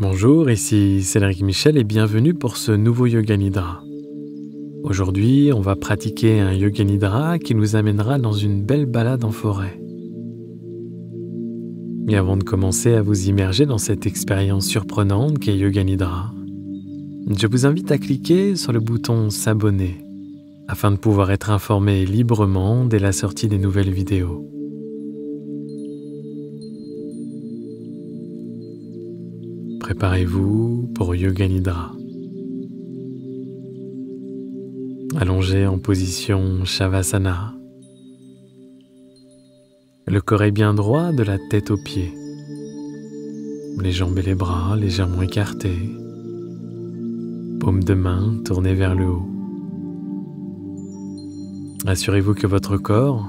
Bonjour, ici Cédric Michel et bienvenue pour ce nouveau Yoga Nidra. Aujourd'hui, on va pratiquer un Yoga Nidra qui nous amènera dans une belle balade en forêt. Et avant de commencer à vous immerger dans cette expérience surprenante qu'est Yoga Nidra, je vous invite à cliquer sur le bouton s'abonner afin de pouvoir être informé librement dès la sortie des nouvelles vidéos. Préparez-vous pour Yoga Nidra. Allongé en position Shavasana. Le corps est bien droit de la tête aux pieds. Les jambes et les bras légèrement écartés. Paumes de main tournées vers le haut. Assurez-vous que votre corps,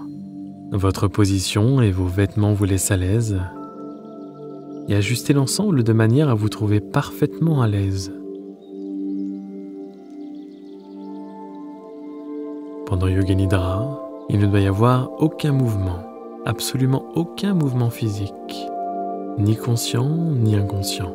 votre position et vos vêtements vous laissent à l'aise. Et ajustez l'ensemble de manière à vous trouver parfaitement à l'aise. Pendant Yoga Nidra, il ne doit y avoir aucun mouvement, absolument aucun mouvement physique, ni conscient ni inconscient.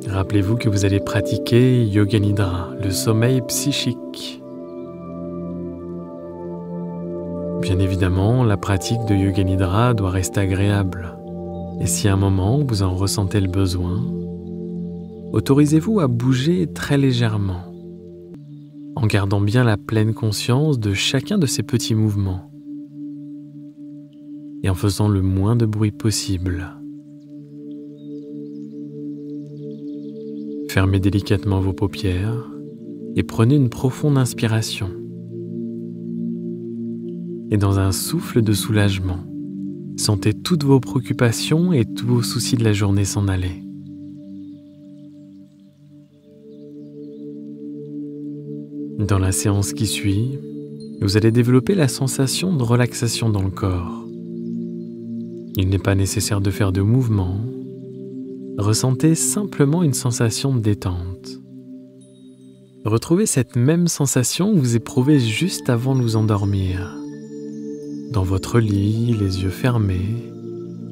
Rappelez-vous que vous allez pratiquer Yoga Nidra, le sommeil psychique. Bien évidemment, la pratique de Yoga Nidra doit rester agréable. Et si à un moment vous en ressentez le besoin, autorisez-vous à bouger très légèrement, en gardant bien la pleine conscience de chacun de ces petits mouvements et en faisant le moins de bruit possible. Fermez délicatement vos paupières et prenez une profonde inspiration. Et dans un souffle de soulagement, sentez toutes vos préoccupations et tous vos soucis de la journée s'en aller. Dans la séance qui suit, vous allez développer la sensation de relaxation dans le corps. Il n'est pas nécessaire de faire de mouvements. Ressentez simplement une sensation de détente. Retrouvez cette même sensation que vous éprouvez juste avant de vous endormir. Dans votre lit, les yeux fermés,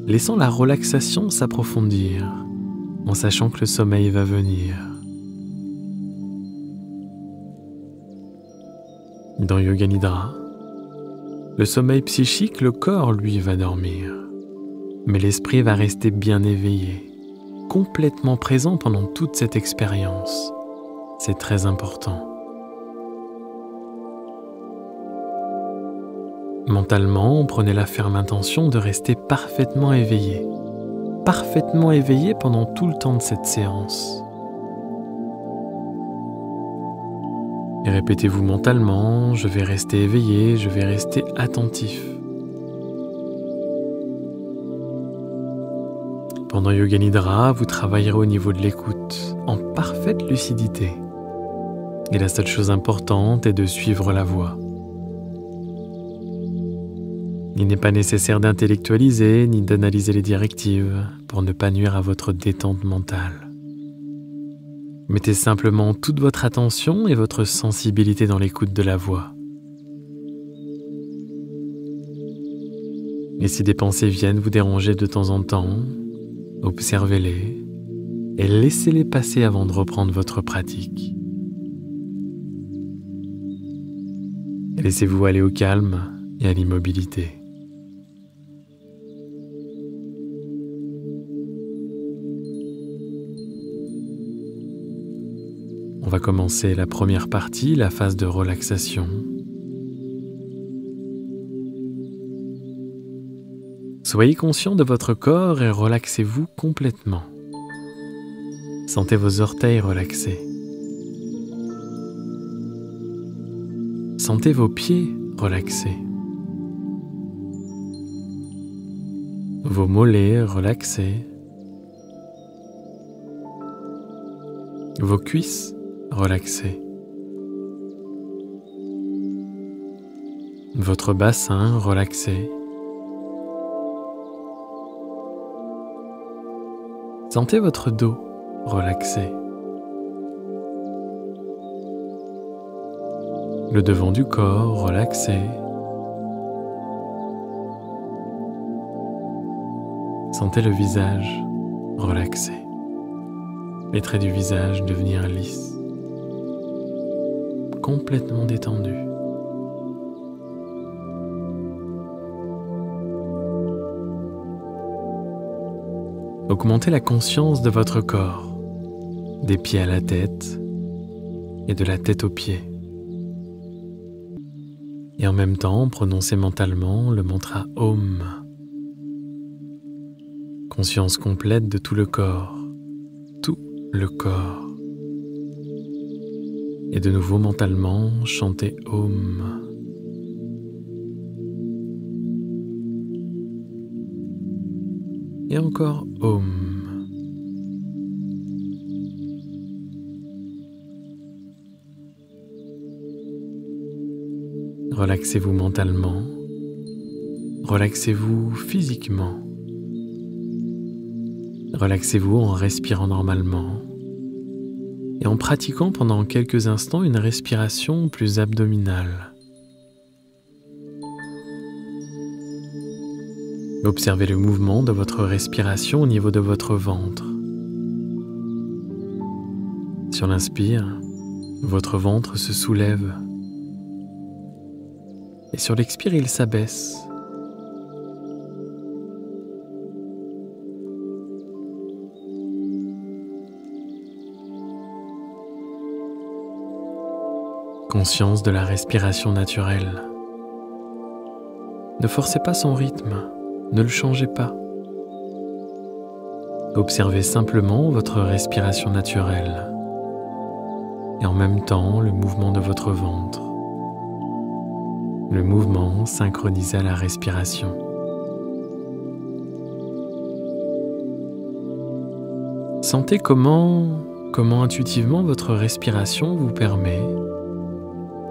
laissant la relaxation s'approfondir, en sachant que le sommeil va venir. Dans Yoga Nidra, le sommeil psychique, le corps, lui, va dormir. Mais l'esprit va rester bien éveillé, complètement présent pendant toute cette expérience. C'est très important. Mentalement, prenez la ferme intention de rester parfaitement éveillé pendant tout le temps de cette séance. Et répétez-vous mentalement, je vais rester éveillé, je vais rester attentif. Pendant Yoga Nidra, vous travaillerez au niveau de l'écoute, en parfaite lucidité. Et la seule chose importante est de suivre la voix. Il n'est pas nécessaire d'intellectualiser ni d'analyser les directives pour ne pas nuire à votre détente mentale. Mettez simplement toute votre attention et votre sensibilité dans l'écoute de la voix. Et si des pensées viennent vous déranger de temps en temps, observez-les et laissez-les passer avant de reprendre votre pratique. Laissez-vous aller au calme et à l'immobilité. On va commencer la première partie, la phase de relaxation. Soyez conscient de votre corps et relaxez-vous complètement. Sentez vos orteils relaxés. Sentez vos pieds relaxés. Vos mollets relaxés. Vos cuisses relaxées. Votre bassin relaxé. Sentez votre dos relaxé. le devant du corps relaxé. Sentez le visage relaxé, les traits du visage devenir lisses, complètement détendus. Augmentez la conscience de votre corps, des pieds à la tête et de la tête aux pieds. Et en même temps, prononcez mentalement le mantra Om. Conscience complète de tout le corps, tout le corps. Et de nouveau mentalement, chantez Om. Et encore Om. Relaxez-vous mentalement, relaxez-vous physiquement, relaxez-vous en respirant normalement et en pratiquant pendant quelques instants une respiration plus abdominale. Observez le mouvement de votre respiration au niveau de votre ventre. Sur l'inspire, votre ventre se soulève. Et sur l'expire, il s'abaisse. Conscience de la respiration naturelle. Ne forcez pas son rythme, ne le changez pas. Observez simplement votre respiration naturelle et en même temps le mouvement de votre ventre. Le mouvement synchronisé à la respiration. Sentez comment intuitivement votre respiration vous permet,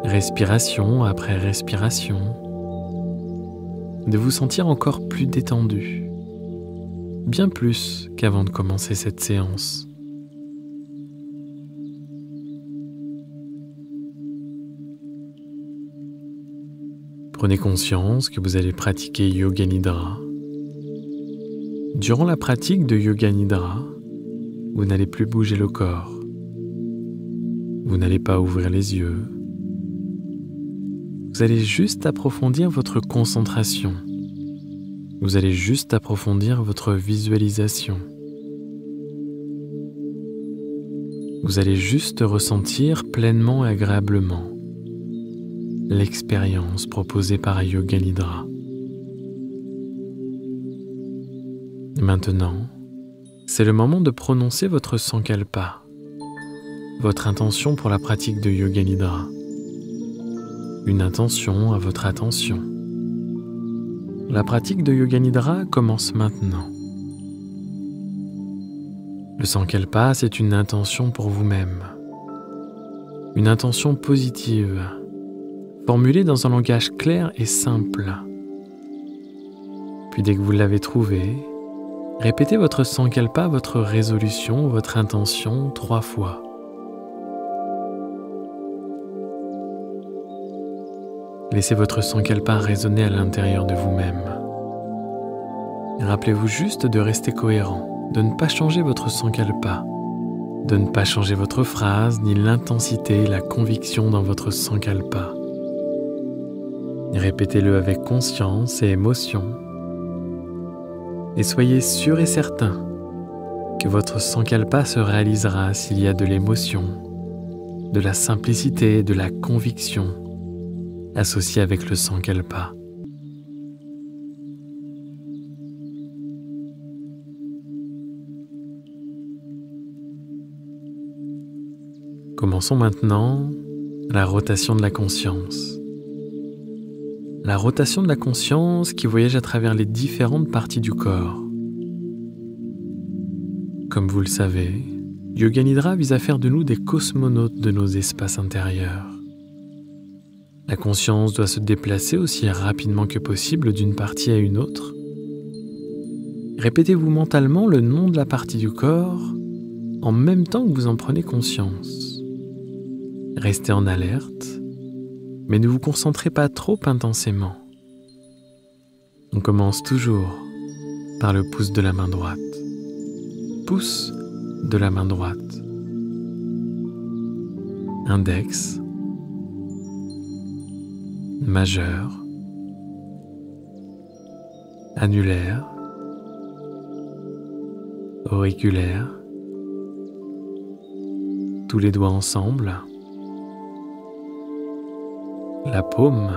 respiration après respiration, de vous sentir encore plus détendu, bien plus qu'avant de commencer cette séance. Prenez conscience que vous allez pratiquer Yoga Nidra. Durant la pratique de Yoga Nidra, vous n'allez plus bouger le corps. Vous n'allez pas ouvrir les yeux. Vous allez juste approfondir votre concentration. Vous allez juste approfondir votre visualisation. Vous allez juste ressentir pleinement et agréablement l'expérience proposée par Yoga Nidra. Maintenant, c'est le moment de prononcer votre Sankalpa, votre intention pour la pratique de Yoga Nidra. Une intention à votre attention. La pratique de Yoga Nidra commence maintenant. Le Sankalpa, c'est une intention pour vous-même. Une intention positive, formulée dans un langage clair et simple. Puis dès que vous l'avez trouvé, répétez votre Sankalpa, votre résolution, votre intention 3 fois. Laissez votre Sankalpa résonner à l'intérieur de vous-même. Rappelez-vous juste de rester cohérent, de ne pas changer votre Sankalpa, de ne pas changer votre phrase, ni l'intensité et la conviction dans votre Sankalpa. Répétez-le avec conscience et émotion. Et soyez sûr et certain que votre Sankalpa se réalisera s'il y a de l'émotion, de la simplicité et de la conviction associée avec le Sankalpa. Commençons maintenant la rotation de la conscience. La rotation de la conscience qui voyage à travers les différentes parties du corps. Comme vous le savez, Yoga Nidra vise à faire de nous des cosmonautes de nos espaces intérieurs. La conscience doit se déplacer aussi rapidement que possible d'une partie à une autre. Répétez-vous mentalement le nom de la partie du corps en même temps que vous en prenez conscience. Restez en alerte mais ne vous concentrez pas trop intensément. On commence toujours par le pouce de la main droite. Pouce de la main droite. Index. Majeur. Annulaire. Auriculaire. Tous les doigts ensemble. La paume.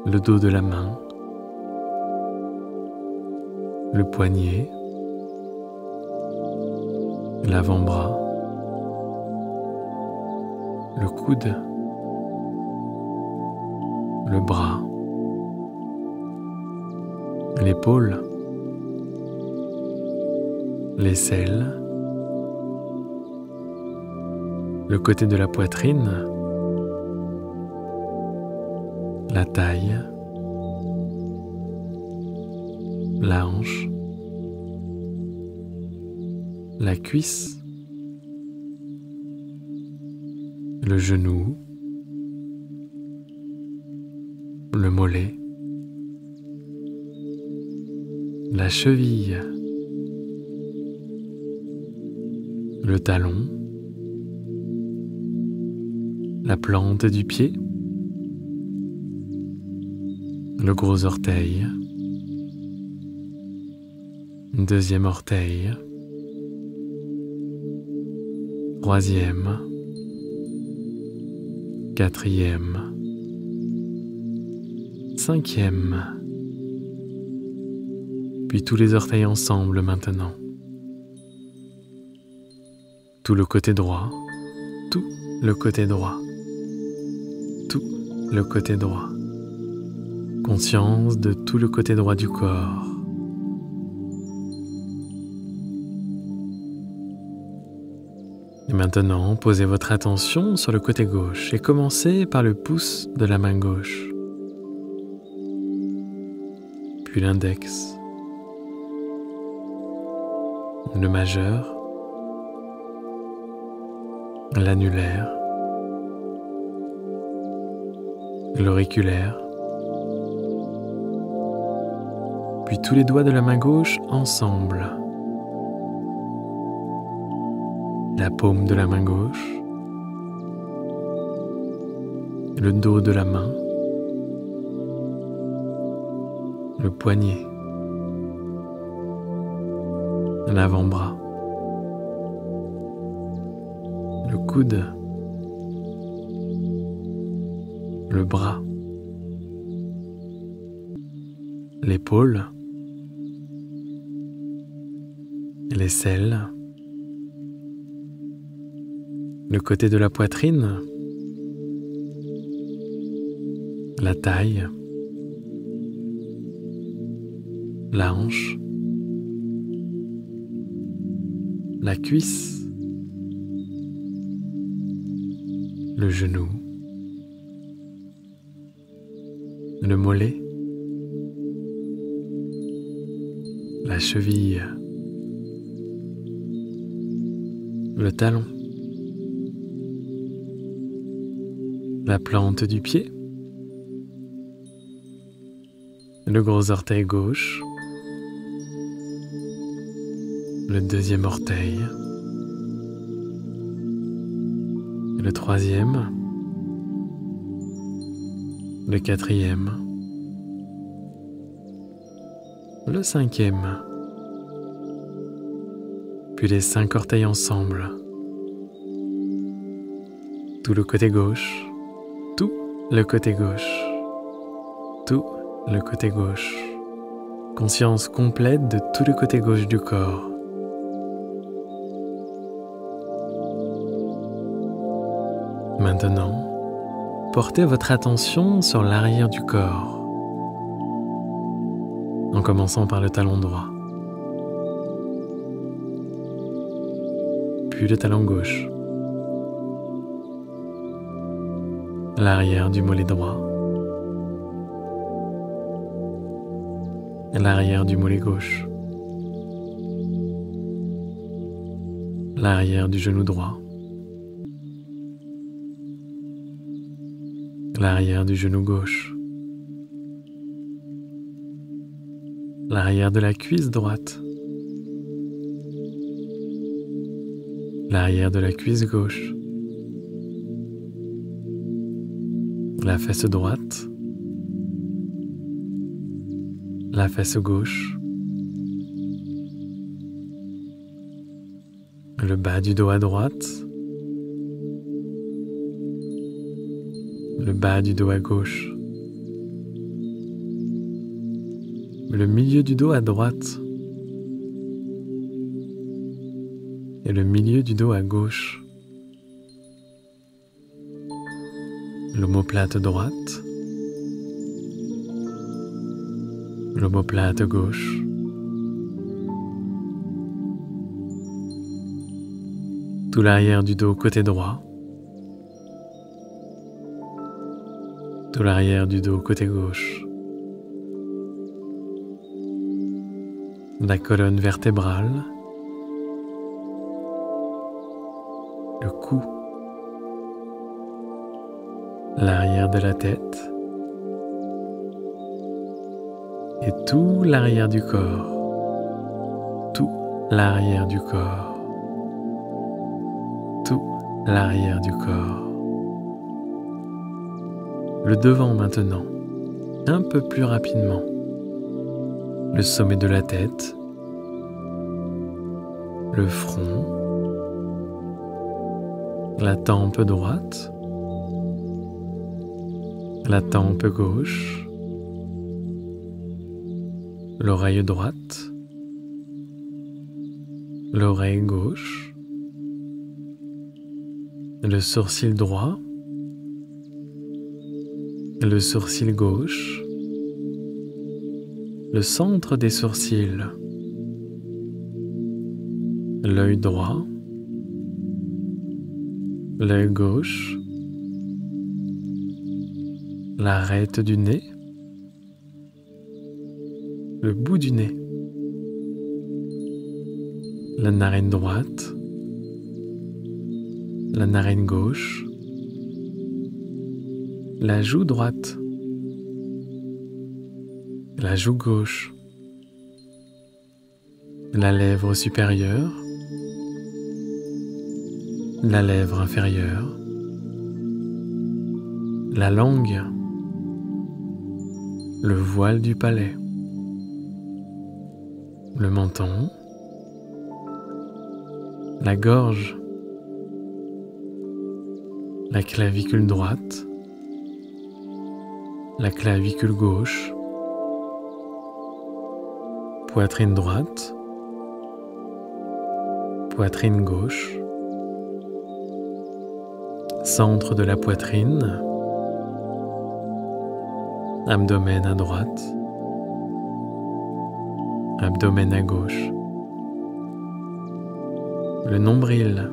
Le dos de la main. Le poignet. L'avant-bras. Le coude. Le bras. L'épaule. L'aisselle. Le côté de la poitrine. La taille. La hanche. La cuisse. Le genou. Le mollet. La cheville. Le talon. La plante du pied. Le gros orteil. Deuxième orteil. Troisième. Quatrième. Cinquième. Puis tous les orteils ensemble maintenant. Tout le côté droit. Tout le côté droit. Tout le côté droit. Conscience de tout le côté droit du corps. Et maintenant, posez votre attention sur le côté gauche et commencez par le pouce de la main gauche. Puis l'index. Le majeur. L'annulaire. L'auriculaire. Puis tous les doigts de la main gauche ensemble. La paume de la main gauche. Le dos de la main. Le poignet. L'avant-bras. Le coude. Le bras. L'épaule. L'aisselle. Le côté de la poitrine. La taille. La hanche. La cuisse. Le genou. Le mollet. La cheville. Le talon. La plante du pied. Le gros orteil gauche. Le deuxième orteil. Le troisième. Le quatrième. Le cinquième. Puis les 5 orteils ensemble. Tout le côté gauche. Tout le côté gauche. Tout le côté gauche. Conscience complète de tout le côté gauche du corps. Maintenant, portez votre attention sur l'arrière du corps, en commençant par le talon droit, puis le talon gauche, l'arrière du mollet droit, l'arrière du mollet gauche, l'arrière du genou droit, l'arrière du genou gauche, l'arrière de la cuisse droite, l'arrière de la cuisse gauche, la fesse droite, la fesse gauche, le bas du dos à droite, le bas du dos à gauche, le milieu du dos à droite et le milieu du dos à gauche, l'omoplate droite, l'omoplate gauche, tout l'arrière du dos côté droit, tout l'arrière du dos côté gauche, la colonne vertébrale, le cou, l'arrière de la tête et tout l'arrière du corps, tout l'arrière du corps, tout l'arrière du corps. Le devant maintenant, un peu plus rapidement, le sommet de la tête, le front, la tempe droite, la tempe gauche, l'oreille droite, l'oreille gauche, le sourcil droit, le sourcil gauche, le centre des sourcils, l'œil droit, l'œil gauche, l'arête du nez, le bout du nez, la narine droite, la narine gauche, la joue droite, la joue gauche, la lèvre supérieure, la lèvre inférieure, la langue, le voile du palais, le menton, la gorge, la clavicule droite, la clavicule gauche, poitrine droite, poitrine gauche, centre de la poitrine, abdomen à droite, abdomen à gauche, le nombril,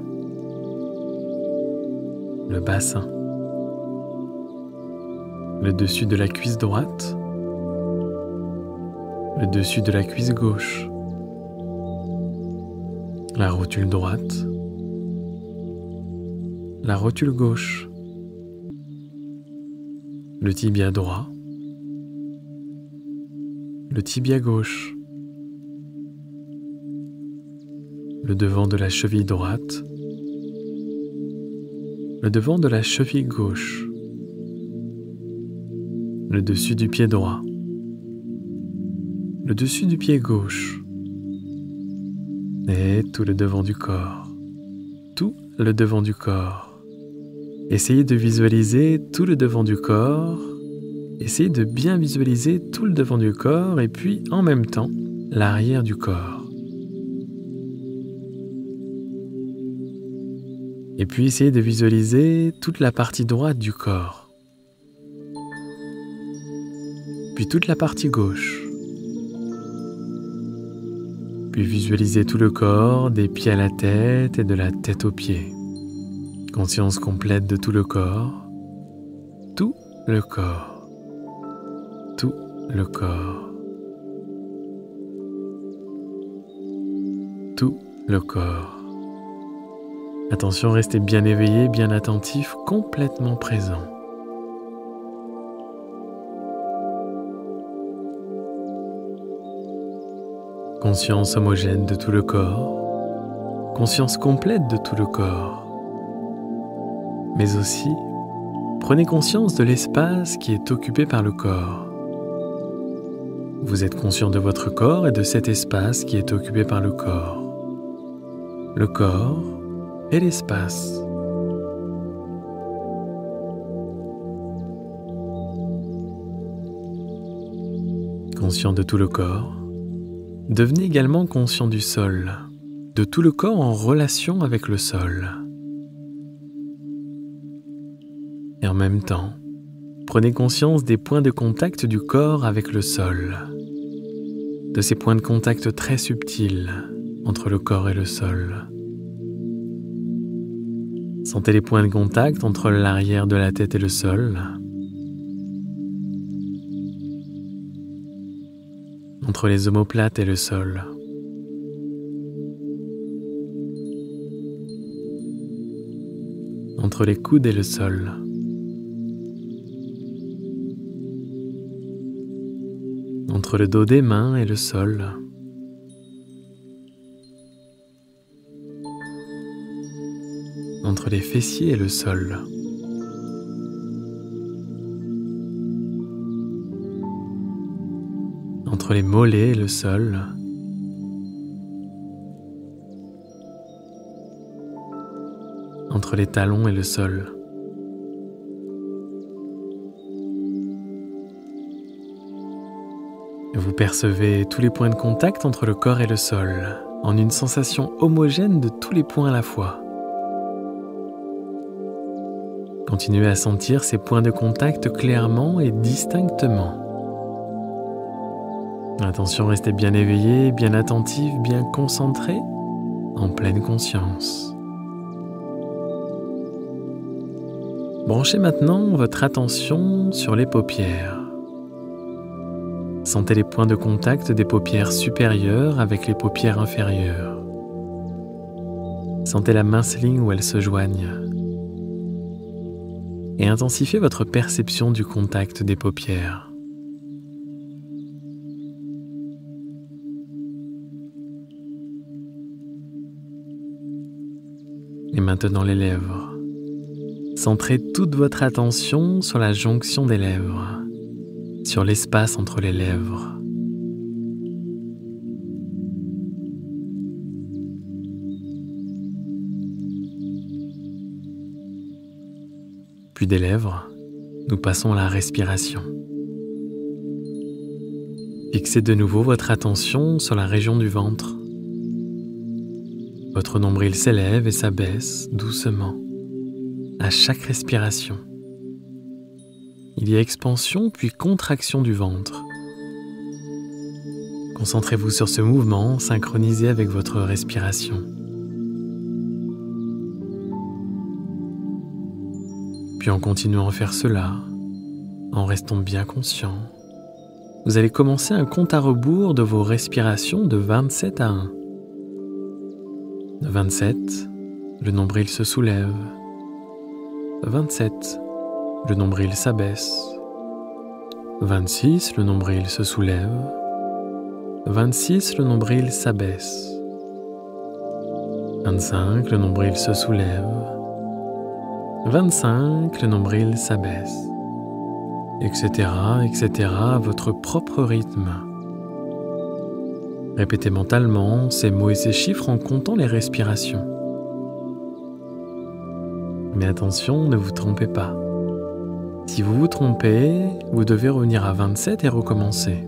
le bassin, le dessus de la cuisse droite, le dessus de la cuisse gauche, la rotule droite, la rotule gauche, le tibia droit, le tibia gauche, le devant de la cheville droite, le devant de la cheville gauche, le dessus du pied droit, le dessus du pied gauche, et tout le devant du corps, tout le devant du corps. Essayez de visualiser tout le devant du corps, essayez de bien visualiser tout le devant du corps et puis en même temps l'arrière du corps. Et puis essayez de visualiser toute la partie droite du corps, puis toute la partie gauche. Puis visualisez tout le corps, des pieds à la tête et de la tête aux pieds. Conscience complète de tout le corps, tout le corps, tout le corps, tout le corps. Attention, restez bien éveillé, bien attentif, complètement présent. Conscience homogène de tout le corps, conscience complète de tout le corps. Mais aussi, prenez conscience de l'espace qui est occupé par le corps. Vous êtes conscient de votre corps et de cet espace qui est occupé par le corps. Le corps et l'espace. Conscient de tout le corps, devenez également conscient du sol, de tout le corps en relation avec le sol. Et en même temps, prenez conscience des points de contact du corps avec le sol, de ces points de contact très subtils entre le corps et le sol. Sentez les points de contact entre l'arrière de la tête et le sol, entre les omoplates et le sol. Entre les coudes et le sol. Entre le dos des mains et le sol. Entre les fessiers et le sol. Entre les mollets et le sol. Entre les talons et le sol. Vous percevez tous les points de contact entre le corps et le sol, en une sensation homogène de tous les points à la fois. Continuez à sentir ces points de contact clairement et distinctement. Attention, restez bien éveillé, bien attentif, bien concentré, en pleine conscience. Branchez maintenant votre attention sur les paupières. Sentez les points de contact des paupières supérieures avec les paupières inférieures. Sentez la mince ligne où elles se joignent. Et intensifiez votre perception du contact des paupières. Et maintenant les lèvres. Centrez toute votre attention sur la jonction des lèvres, sur l'espace entre les lèvres. Puis des lèvres, nous passons à la respiration. Fixez de nouveau votre attention sur la région du ventre. Votre nombril s'élève et s'abaisse doucement à chaque respiration. Il y a expansion puis contraction du ventre. Concentrez-vous sur ce mouvement synchronisé avec votre respiration. Puis en continuant à faire cela, en restant bien conscient, vous allez commencer un compte à rebours de vos respirations de 27 à 1. De 27, le nombril se soulève. 27, le nombril s'abaisse. 26, le nombril se soulève. 26, le nombril s'abaisse. 25, le nombril se soulève. 25, le nombril s'abaisse. Etc., etc., à votre propre rythme. Répétez mentalement ces mots et ces chiffres en comptant les respirations. Mais attention, ne vous trompez pas. Si vous vous trompez, vous devez revenir à 27 et recommencer.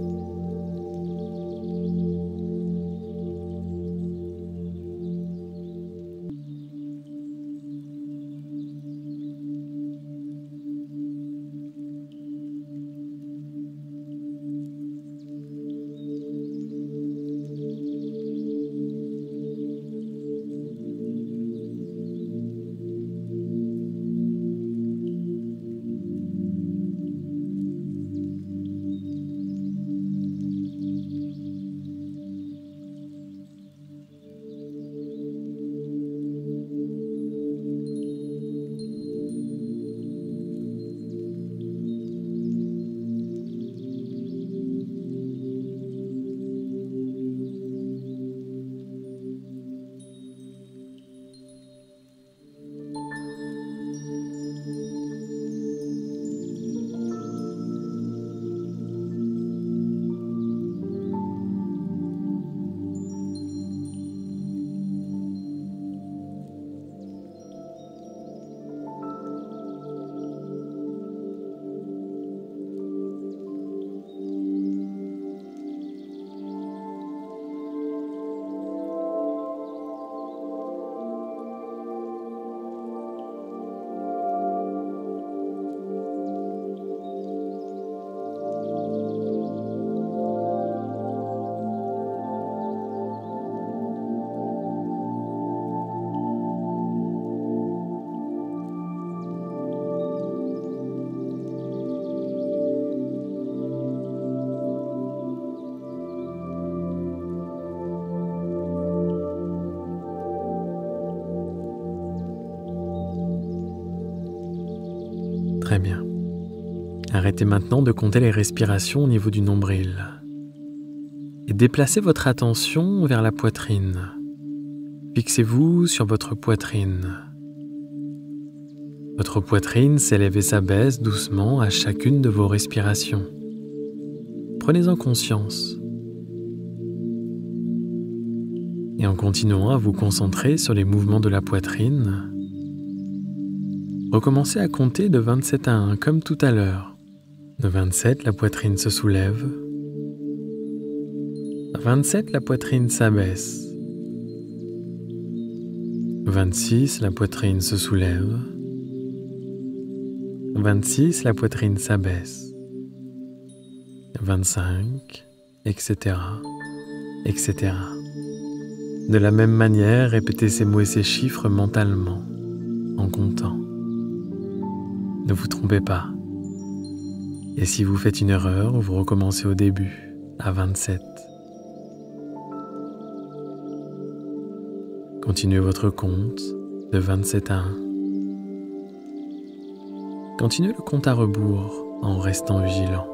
Très bien. Arrêtez maintenant de compter les respirations au niveau du nombril et déplacez votre attention vers la poitrine. Fixez-vous sur votre poitrine. Votre poitrine s'élève et s'abaisse doucement à chacune de vos respirations. Prenez-en conscience. Et en continuant à vous concentrer sur les mouvements de la poitrine, recommencez à compter de 27 à 1 comme tout à l'heure. De 27, la poitrine se soulève. À 27, la poitrine s'abaisse. 26, la poitrine se soulève. 26, la poitrine s'abaisse. 25, etc., etc. De la même manière, répétez ces mots et ces chiffres mentalement, en comptant. Ne vous trompez pas. Et si vous faites une erreur, vous recommencez au début, à 27. Continuez votre compte de 27 à 1. Continuez le compte à rebours en restant vigilant.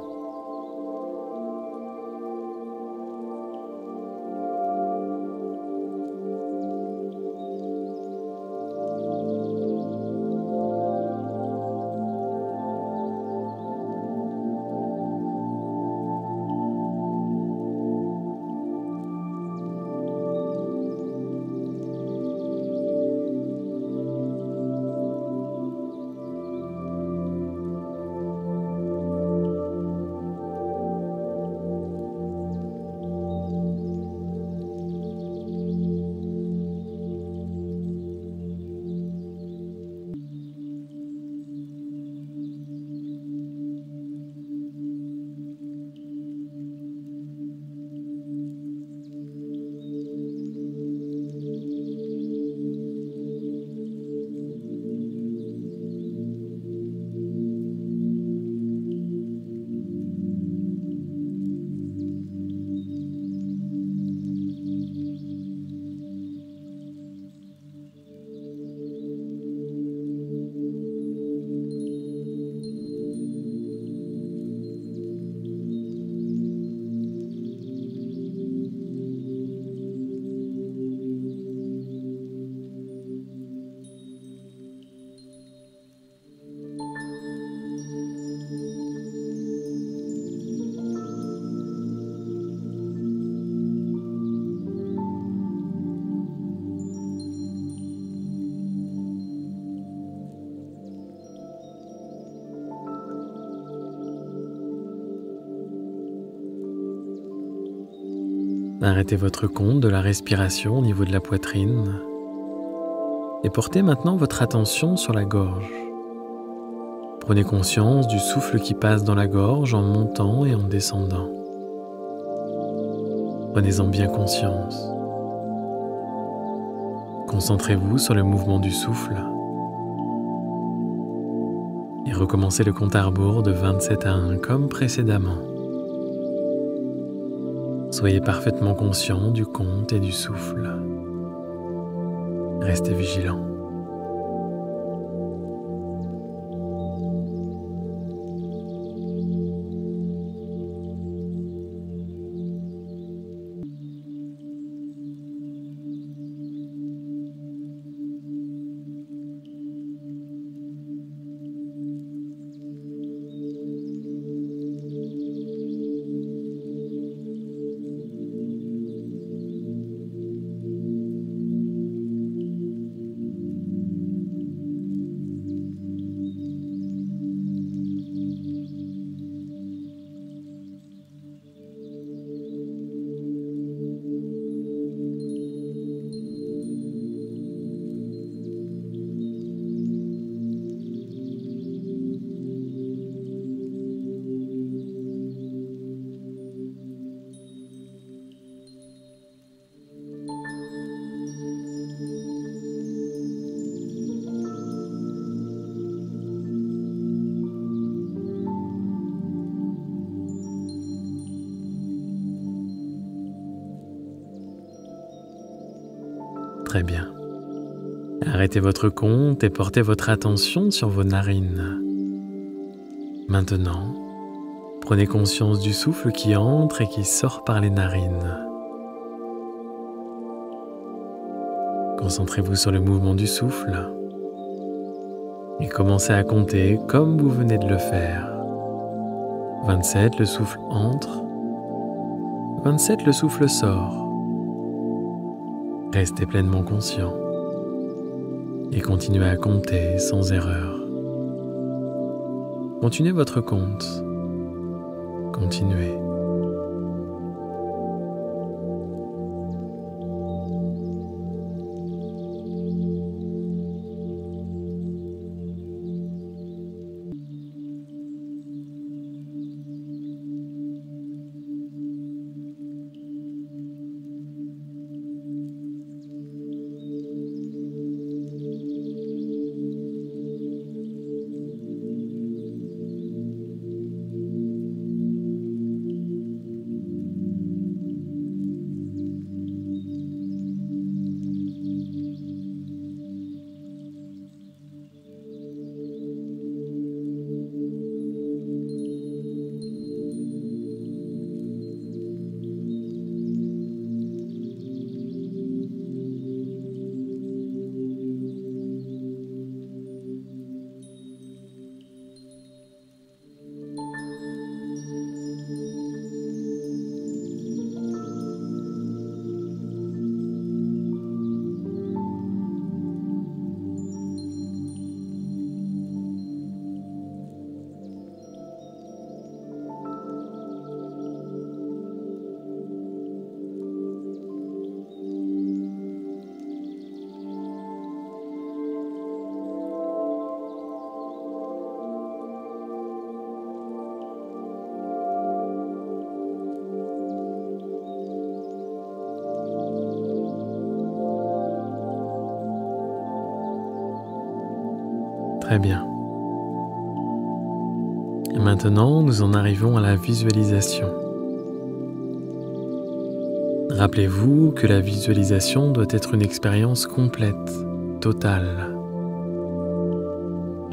Arrêtez votre compte de la respiration au niveau de la poitrine et portez maintenant votre attention sur la gorge. Prenez conscience du souffle qui passe dans la gorge en montant et en descendant. Prenez-en bien conscience. Concentrez-vous sur le mouvement du souffle et recommencez le compte à rebours de 27 à 1 comme précédemment. Soyez parfaitement conscient du compte et du souffle. Restez vigilant. Très bien. Arrêtez votre compte et portez votre attention sur vos narines. Maintenant, prenez conscience du souffle qui entre et qui sort par les narines. Concentrez-vous sur le mouvement du souffle et commencez à compter comme vous venez de le faire. 27, le souffle entre. 27, le souffle sort. Restez pleinement conscient et continuez à compter sans erreur. Continuez votre compte. Continuez. Très bien. Et maintenant, nous en arrivons à la visualisation. Rappelez-vous que la visualisation doit être une expérience complète, totale.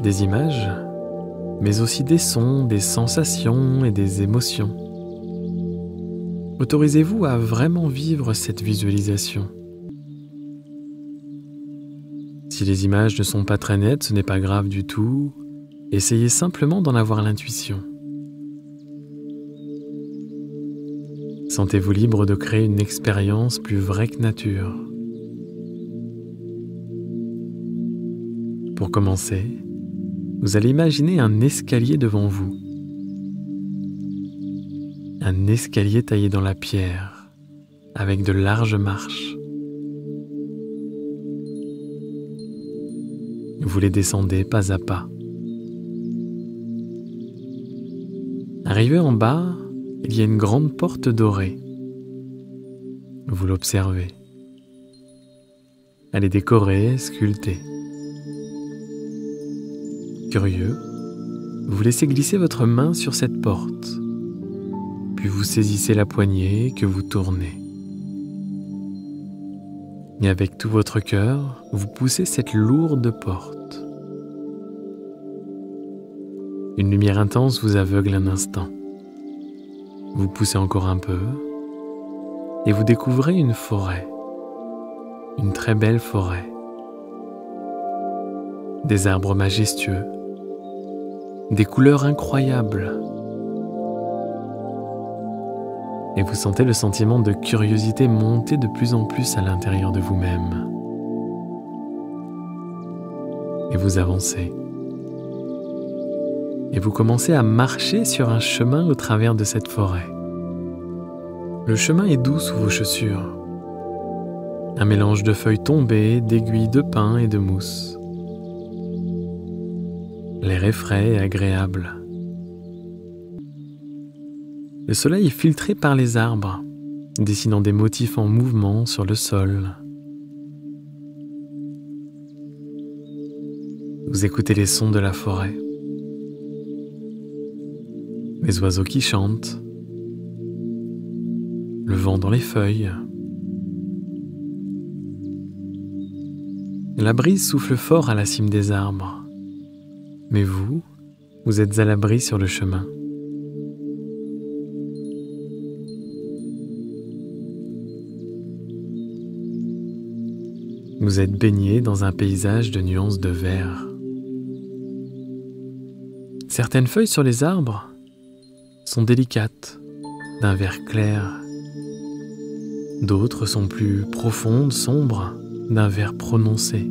Des images, mais aussi des sons, des sensations et des émotions. Autorisez-vous à vraiment vivre cette visualisation. Si les images ne sont pas très nettes, ce n'est pas grave du tout. Essayez simplement d'en avoir l'intuition. Sentez-vous libre de créer une expérience plus vraie que nature. Pour commencer, vous allez imaginer un escalier devant vous. Un escalier taillé dans la pierre, avec de larges marches. Vous les descendez pas à pas. Arrivé en bas, il y a une grande porte dorée. Vous l'observez. Elle est décorée, sculptée. Curieux, vous laissez glisser votre main sur cette porte, puis vous saisissez la poignée que vous tournez. Et avec tout votre cœur, vous poussez cette lourde porte. Une lumière intense vous aveugle un instant. Vous poussez encore un peu et vous découvrez une forêt. Une très belle forêt. Des arbres majestueux. Des couleurs incroyables. Et vous sentez le sentiment de curiosité monter de plus en plus à l'intérieur de vous-même. Et vous avancez. Et vous commencez à marcher sur un chemin au travers de cette forêt. Le chemin est doux sous vos chaussures. Un mélange de feuilles tombées, d'aiguilles de pin et de mousse. L'air est frais et agréable. Le soleil est filtré par les arbres, dessinant des motifs en mouvement sur le sol. Vous écoutez les sons de la forêt. Les oiseaux qui chantent. Le vent dans les feuilles. La brise souffle fort à la cime des arbres. Mais vous Vous êtes à l'abri sur le chemin. Vous êtes baigné dans un paysage de nuances de vert. Certaines feuilles sur les arbres sont délicates, d'un vert clair. D'autres sont plus profondes, sombres, d'un vert prononcé.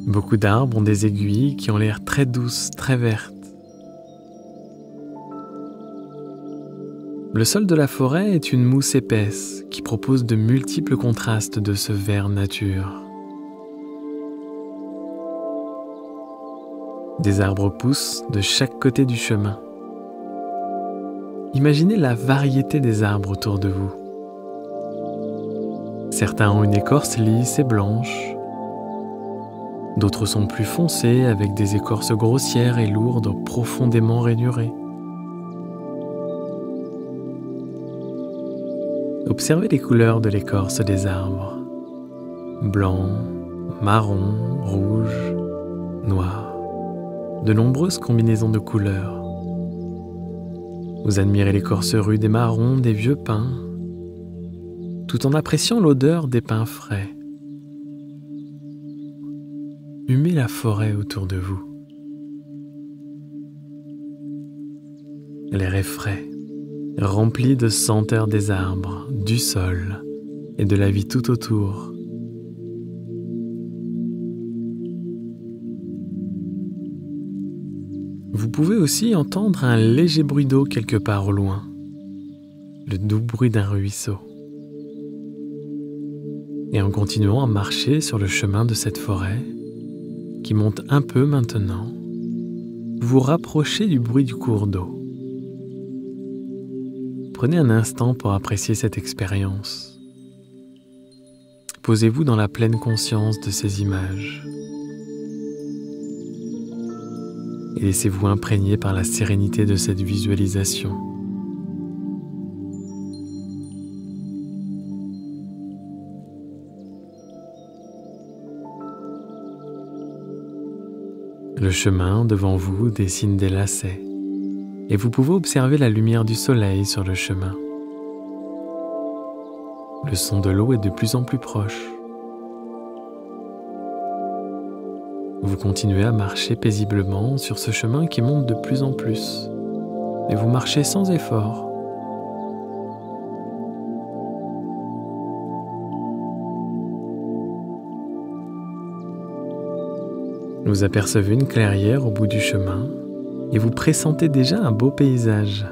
Beaucoup d'arbres ont des aiguilles qui ont l'air très douces, très vertes. Le sol de la forêt est une mousse épaisse qui propose de multiples contrastes de ce vert nature. Des arbres poussent de chaque côté du chemin. Imaginez la variété des arbres autour de vous. Certains ont une écorce lisse et blanche. D'autres sont plus foncés avec des écorces grossières et lourdes, profondément rainurées. Observez les couleurs de l'écorce des arbres. Blanc, marron, rouge, noir. De nombreuses combinaisons de couleurs. Vous admirez l'écorce rude et marron des vieux pins, tout en appréciant l'odeur des pins frais. Humez la forêt autour de vous. L'air est frais, rempli de senteurs des arbres, du sol et de la vie tout autour. Vous pouvez aussi entendre un léger bruit d'eau quelque part au loin, le doux bruit d'un ruisseau. Et en continuant à marcher sur le chemin de cette forêt, qui monte un peu maintenant, vous vous rapprochez du bruit du cours d'eau. Prenez un instant pour apprécier cette expérience. Posez-vous dans la pleine conscience de ces images. Et laissez-vous imprégner par la sérénité de cette visualisation. Le chemin devant vous dessine des lacets et vous pouvez observer la lumière du soleil sur le chemin. Le son de l'eau est de plus en plus proche. Vous continuez à marcher paisiblement sur ce chemin qui monte de plus en plus et vous marchez sans effort. Vous apercevez une clairière au bout du chemin et vous pressentez déjà un beau paysage.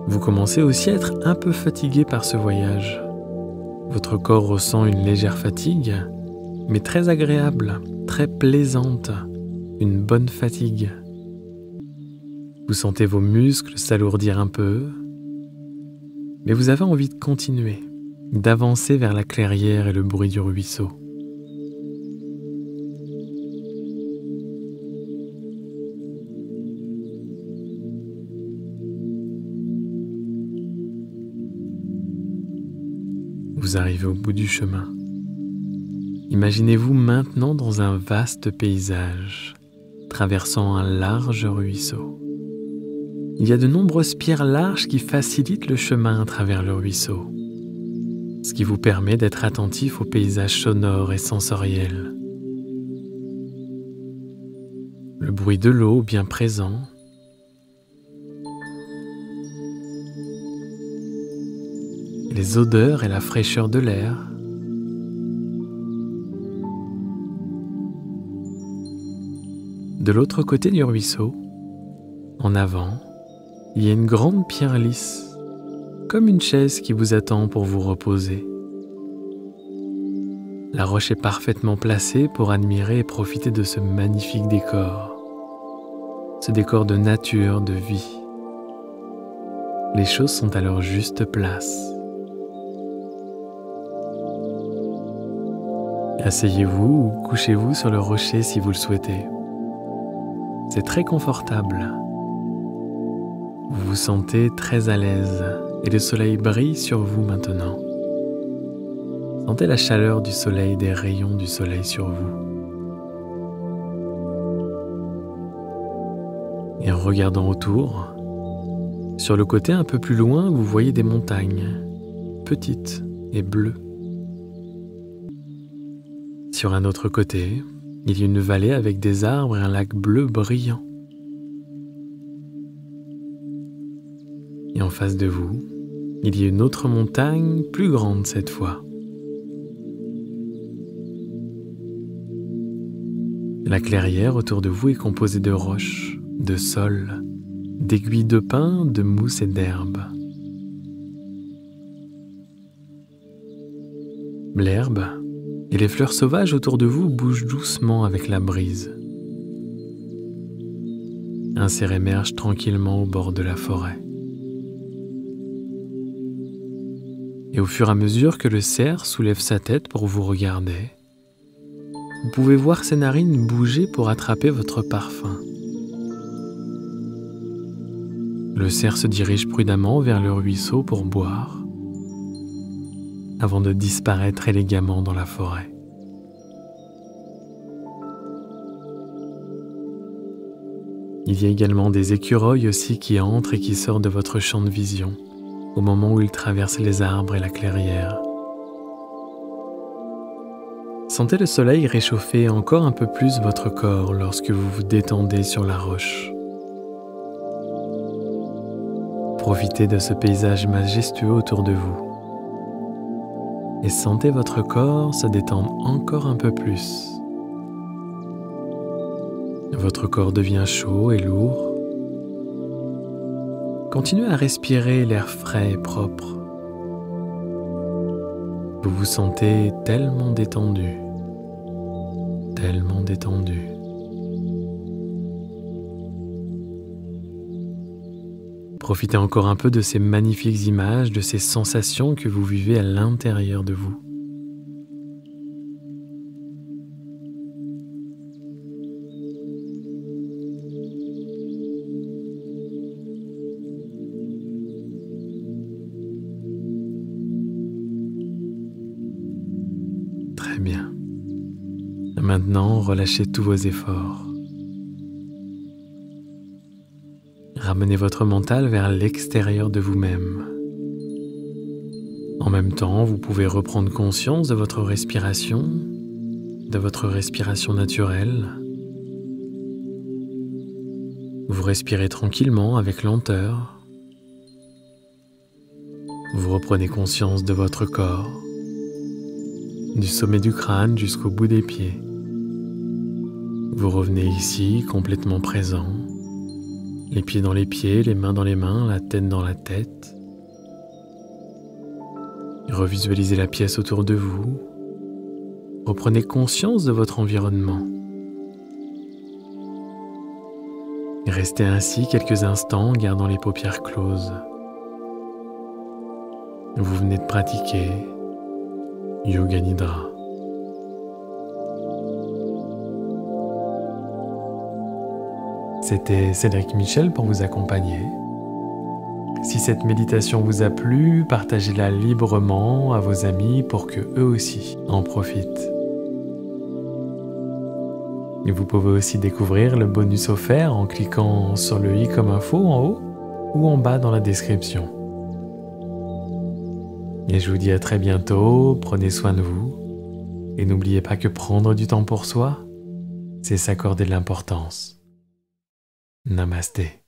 Vous commencez aussi à être un peu fatigué par ce voyage. Votre corps ressent une légère fatigue, mais très agréable, très plaisante, une bonne fatigue. Vous sentez vos muscles s'alourdir un peu, mais vous avez envie de continuer, d'avancer vers la clairière et le bruit du ruisseau. Vous arrivez au bout du chemin. Imaginez-vous maintenant dans un vaste paysage, traversant un large ruisseau. Il y a de nombreuses pierres larges qui facilitent le chemin à travers le ruisseau, ce qui vous permet d'être attentif au paysage sonore et sensoriel. Le bruit de l'eau bien présent, les odeurs et la fraîcheur de l'air. De l'autre côté du ruisseau, en avant, il y a une grande pierre lisse, comme une chaise qui vous attend pour vous reposer. La roche est parfaitement placée pour admirer et profiter de ce magnifique décor, ce décor de nature, de vie. Les choses sont à leur juste place. Asseyez-vous ou couchez-vous sur le rocher si vous le souhaitez. C'est très confortable. Vous vous sentez très à l'aise et le soleil brille sur vous maintenant. Sentez la chaleur du soleil, des rayons du soleil sur vous. Et en regardant autour, sur le côté un peu plus loin, vous voyez des montagnes, petites et bleues. Sur un autre côté, il y a une vallée avec des arbres et un lac bleu brillant. Et en face de vous, il y a une autre montagne, plus grande cette fois. La clairière autour de vous est composée de roches, de sol, d'aiguilles de pin, de mousse et d'herbe. L'herbe et les fleurs sauvages autour de vous bougent doucement avec la brise. Un cerf émerge tranquillement au bord de la forêt. Et au fur et à mesure que le cerf soulève sa tête pour vous regarder, vous pouvez voir ses narines bouger pour attraper votre parfum. Le cerf se dirige prudemment vers le ruisseau pour boire, avant de disparaître élégamment dans la forêt. Il y a également des écureuils aussi qui entrent et qui sortent de votre champ de vision au moment où ils traversent les arbres et la clairière. Sentez le soleil réchauffer encore un peu plus votre corps lorsque vous vous détendez sur la roche. Profitez de ce paysage majestueux autour de vous et sentez votre corps se détendre encore un peu plus. Votre corps devient chaud et lourd. Continuez à respirer l'air frais et propre. Vous vous sentez tellement détendu, tellement détendu. Profitez encore un peu de ces magnifiques images, de ces sensations que vous vivez à l'intérieur de vous. Très bien. Maintenant, relâchez tous vos efforts. Ramenez votre mental vers l'extérieur de vous-même. En même temps, vous pouvez reprendre conscience de votre respiration naturelle. Vous respirez tranquillement avec lenteur. Vous reprenez conscience de votre corps, du sommet du crâne jusqu'au bout des pieds. Vous revenez ici complètement présent, les pieds dans les pieds, les mains dans les mains, la tête dans la tête. Revisualisez la pièce autour de vous. Reprenez conscience de votre environnement. Restez ainsi quelques instants en gardant les paupières closes. Vous venez de pratiquer Yoga Nidra. C'était Cédric Michel pour vous accompagner. Si cette méditation vous a plu, partagez-la librement à vos amis pour que eux aussi en profitent. Et vous pouvez aussi découvrir le bonus offert en cliquant sur le i comme info en haut ou en bas dans la description. Et je vous dis à très bientôt, prenez soin de vous et n'oubliez pas que prendre du temps pour soi, c'est s'accorder de l'importance. Namasté.